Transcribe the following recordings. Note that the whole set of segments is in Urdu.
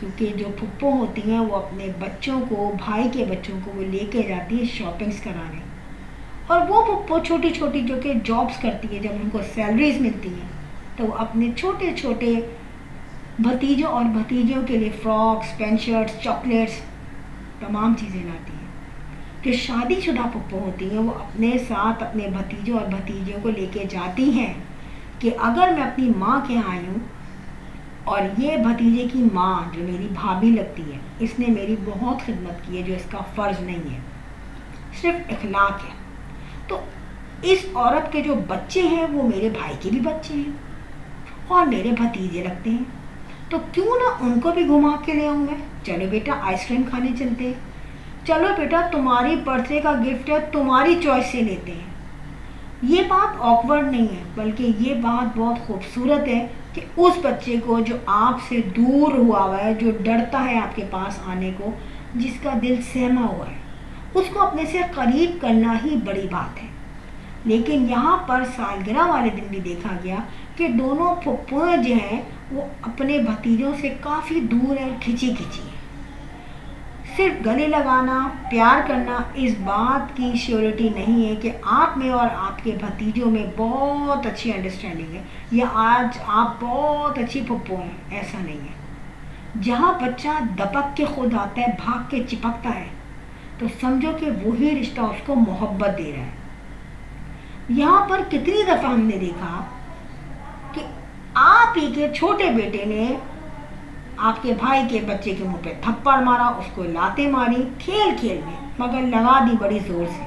کیونکہ جو پھپھو ہوتی ہیں وہ اپنے بچوں کو، بھائی کے بچوں کو وہ لے کے جاتی ہے شاپنگس کرانے، اور وہ پھپھو چھوٹی چھوٹی جو کہ جابس کرتی ہے، جب ان کو سیلریز ملتی ہیں تو وہ اپنے چھوٹے چھوٹے بھتیجوں اور بھتیجوں کے لیے فراکس، پینٹ شرٹس، چاکلیٹس، تمام چیزیں لاتی ہیں۔ جو شادی شدہ پھپھو ہوتی ہیں وہ اپنے ساتھ اپنے بھتیجوں اور بھتیجوں کو لے کے جاتی ہیں کہ اگر میں اپنی ماں کے یہاں آئی ہوں اور یہ بھتیجے کی ماں جو میری بھابھی لگتی ہے، اس نے میری بہت خدمت کی ہے، جو اس کا فرض نہیں ہے، صرف اخلاق ہے، تو اس عورت کے جو بچے ہیں وہ میرے بھائی کے بھی بچے ہیں اور میرے بھتیجے لگتے ہیں، تو کیوں نہ ان کو بھی گھما کے لے آؤں میں۔ چلو بیٹا آئس کریم کھانے چلتے ہیں، چلو بیٹا تمہاری برتھ ڈے کا گفٹ ہے، تمہاری چوائس سے لیتے ہیں۔ یہ بات آکورڈ نہیں ہے، بلکہ یہ بات بہت خوبصورت ہے کہ اس بچے کو جو آپ سے دور ہوا ہوا ہے، جو ڈرتا ہے آپ کے پاس آنے کو، جس کا دل سہما ہوا ہے، اس کو اپنے سے قریب کرنا ہی بڑی بات ہے۔ لیکن یہاں پر سالگرہ والے دن بھی دیکھا گیا کہ دونوں پھپھوئیں جو ہیں وہ اپنے بھتیجوں سے کافی دور ہیں، کھچی کھچی ہیں۔ صرف گلے لگانا، پیار کرنا اس بات کی شیورٹی نہیں ہے کہ آپ میں اور آپ کے بھتیجوں میں بہت اچھی انڈرسٹینڈنگ ہے یا آج آپ بہت اچھی پھپھو ہیں، ایسا نہیں ہے۔ جہاں بچہ دبک کے خود آتا ہے، بھاگ کے چپکتا ہے، تو سمجھو کہ وہی رشتہ اس کو محبت دے رہا ہے۔ یہاں پر کتنی دفعہ ہم نے دیکھا کہ آپ ہی کے چھوٹے بیٹے نے آپ کے بھائی کے بچے کے منہ پہ تھپڑ مارا، اس کو لاتیں ماری کھیل کھیل میں، مگر لگا دی بڑی زور سے۔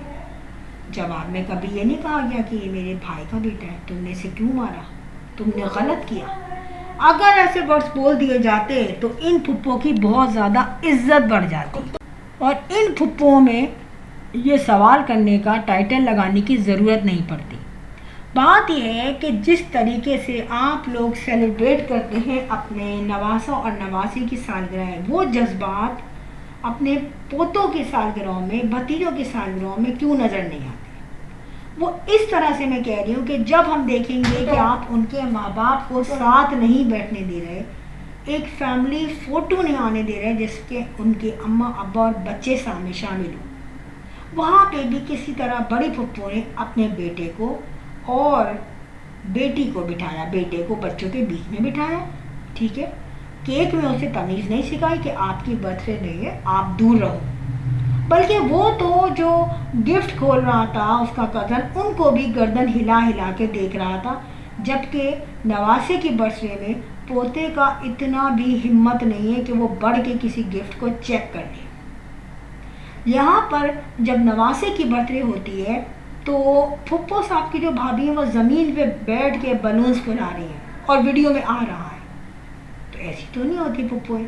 جواب میں کبھی یہ نہیں کہا گیا کہ یہ میرے بھائی کا بیٹا ہے، تم نے اسے کیوں مارا، تم نے غلط کیا۔ اگر ایسے ورڈز بول دیے جاتے تو ان پھپھو کی بہت زیادہ عزت بڑھ جاتی، اور ان پھپھو میں یہ سوال کرنے کا ٹائٹل لگانے کی ضرورت نہیں پڑتی۔ بات یہ ہے کہ جس طریقے سے آپ لوگ سیلیبریٹ کرتے ہیں اپنے نواسوں اور نواسی کی سالگرہ، وہ جذبات اپنے پوتوں کی سالگرہوں میں، بھتیجوں کی سالگرہوں میں کیوں نظر نہیں آتے؟ وہ اس طرح سے میں کہہ رہی ہوں کہ جب ہم دیکھیں گے کہ آپ ان کے ماں باپ کو ساتھ نہیں بیٹھنے دے رہے، ایک فیملی فوٹو نہیں آنے دے رہے جس کے ان کے اماں ابا اور بچے سامنے شامل ہوں، وہاں پہ بھی کسی طرح بڑی پھپھو نے اپنے بیٹے کو اور بیٹی کو بٹھایا، بیٹے کو بچوں کے بیچ میں بٹھایا، ٹھیک ہے، کیک میں اسے تمیز نہیں سکھائی کہ آپ کی برتھ ڈے نہیں ہے، آپ دور رہو، بلکہ وہ تو جو گفٹ کھول رہا تھا اس کا کزن، ان کو بھی گردن ہلا ہلا کے دیکھ رہا تھا، جبکہ نواسے کی برتھ ڈے میں پوتے کا اتنا بھی ہمت نہیں ہے کہ وہ بڑھ کے کسی گفٹ کو چیک کر لے۔ یہاں پر جب نواسے کی برتھ ڈے ہوتی ہے تو پھپھو صاحب کی جو بھابھی ہیں وہ زمین پہ بیٹھ کے بلونز پھلا رہی ہیں اور ویڈیو میں آ رہا ہے، تو ایسی تو نہیں ہوتی پھپھوئیں۔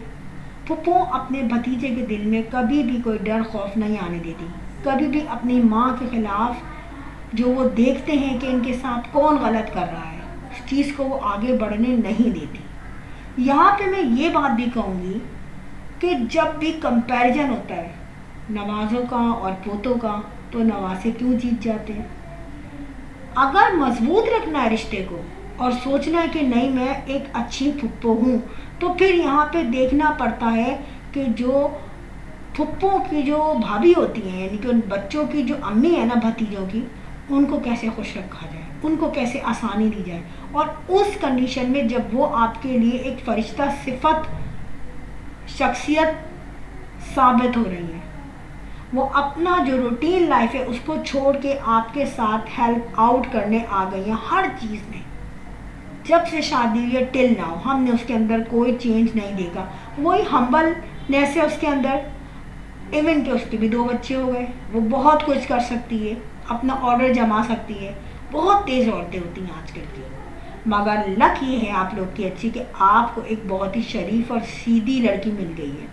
پھپھو اپنے بھتیجے کے دل میں کبھی بھی کوئی ڈر خوف نہیں آنے دیتی، کبھی بھی اپنی ماں کے خلاف جو وہ دیکھتے ہیں کہ ان کے ساتھ کون غلط کر رہا ہے، اس چیز کو وہ آگے بڑھنے نہیں دیتی۔ یہاں پہ میں یہ بات بھی کہوں گی کہ جب بھی کمپیریزن ہوتا ہے نوازوں کا اور پوتوں کا، تو نواسے کیوں جیت جاتے ہیں؟ اگر مضبوط رکھنا ہے رشتے کو اور سوچنا ہے کہ نہیں میں ایک اچھی پھپھو ہوں، تو پھر یہاں پہ دیکھنا پڑتا ہے کہ جو پھپھو کی جو بھابھی ہوتی ہیں، یعنی کہ ان بچوں کی جو امی ہے نا بھتیجوں کی، ان کو کیسے خوش رکھا جائے، ان کو کیسے آسانی دی جائے، اور اس کنڈیشن میں جب وہ آپ کے لیے ایک فرشتہ صفت شخصیت ثابت ہو رہی ہے، وہ اپنا جو روٹین لائف ہے اس کو چھوڑ کے آپ کے ساتھ ہیلپ آؤٹ کرنے آ گئی ہیں ہر چیز میں۔ جب سے شادی ہوئی ہے ٹل ناؤ ہم نے اس کے اندر کوئی چینج نہیں دیکھا، وہی ہمبلنیس ہے اس کے اندر، ایون کہ اس کے بھی 2 بچے ہو گئے، وہ بہت کچھ کر سکتی ہے، اپنا آرڈر جما سکتی ہے، بہت تیز عورتیں ہوتی ہیں آج کل کی، مگر لک یہ ہے آپ لوگ کی اچھی کہ آپ کو ایک بہت ہی شریف اور سیدھی لڑکی مل گئی ہے۔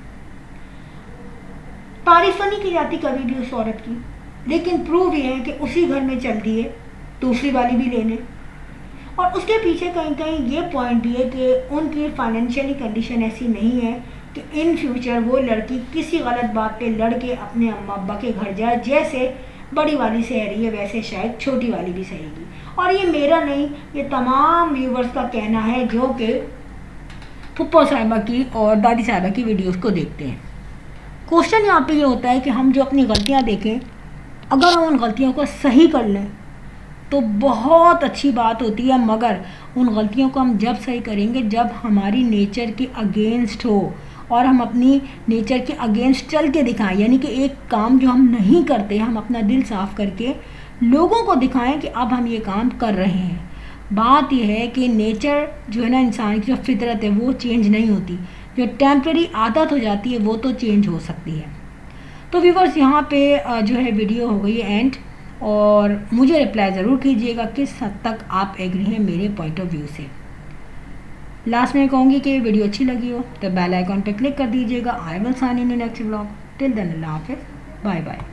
تعریف نہیں کی جاتی کبھی بھی اس عورت کی، لیکن پروو یہ ہے کہ اسی گھر میں چلتی ہے دوسری والی بھی لینے، اور اس کے پیچھے کہیں کہیں یہ پوائنٹ بھی ہے کہ ان کی فائنینشیلی کنڈیشن ایسی نہیں ہے کہ ان فیوچر وہ لڑکی کسی غلط بات پہ لڑ کے اپنے اماں ابا کے گھر جائے، جیسے بڑی والی سہ رہی ہے ویسے شاید چھوٹی والی بھی سہے گی۔ اور یہ میرا نہیں، یہ تمام ویورز کا کہنا ہے جو کہ پھپھو صاحبہ کی اور دادی صاحبہ کی ویڈیوز کو دیکھتے ہیں۔ کوشچن یہاں پہ یہ ہوتا ہے کہ ہم جو اپنی غلطیاں دیکھیں، اگر ہم ان غلطیوں کو صحیح کر لیں تو بہت اچھی بات ہوتی ہے، مگر ان غلطیوں کو ہم جب صحیح کریں گے جب ہماری نیچر کے اگینسٹ ہو، اور ہم اپنی نیچر کے اگینسٹ چل کے دکھائیں، یعنی کہ ایک کام جو ہم نہیں کرتے ہم اپنا دل صاف کر کے لوگوں کو دکھائیں کہ اب ہم یہ کام کر رہے ہیں۔ بات یہ ہے کہ نیچر جو ہے نا، انسان کی جو فطرت ہے وہ چینج نہیں ہوتی، جو ٹیمپریری عادت ہو جاتی ہے وہ تو چینج ہو سکتی ہے۔ تو ویورز یہاں پہ جو ہے ویڈیو ہو گئی ہے اینڈ، اور مجھے رپلائی ضرور کیجیے گا کس حد تک آپ ایگری ہیں میرے پوائنٹ آف ویو سے۔ لاسٹ میں کہوں گی کہ ویڈیو اچھی لگی ہو تو بیل آئیکن پہ کلک کر دیجیے گا۔ I will sign in next vlog, till then اللہ حافظ، بائے بائے۔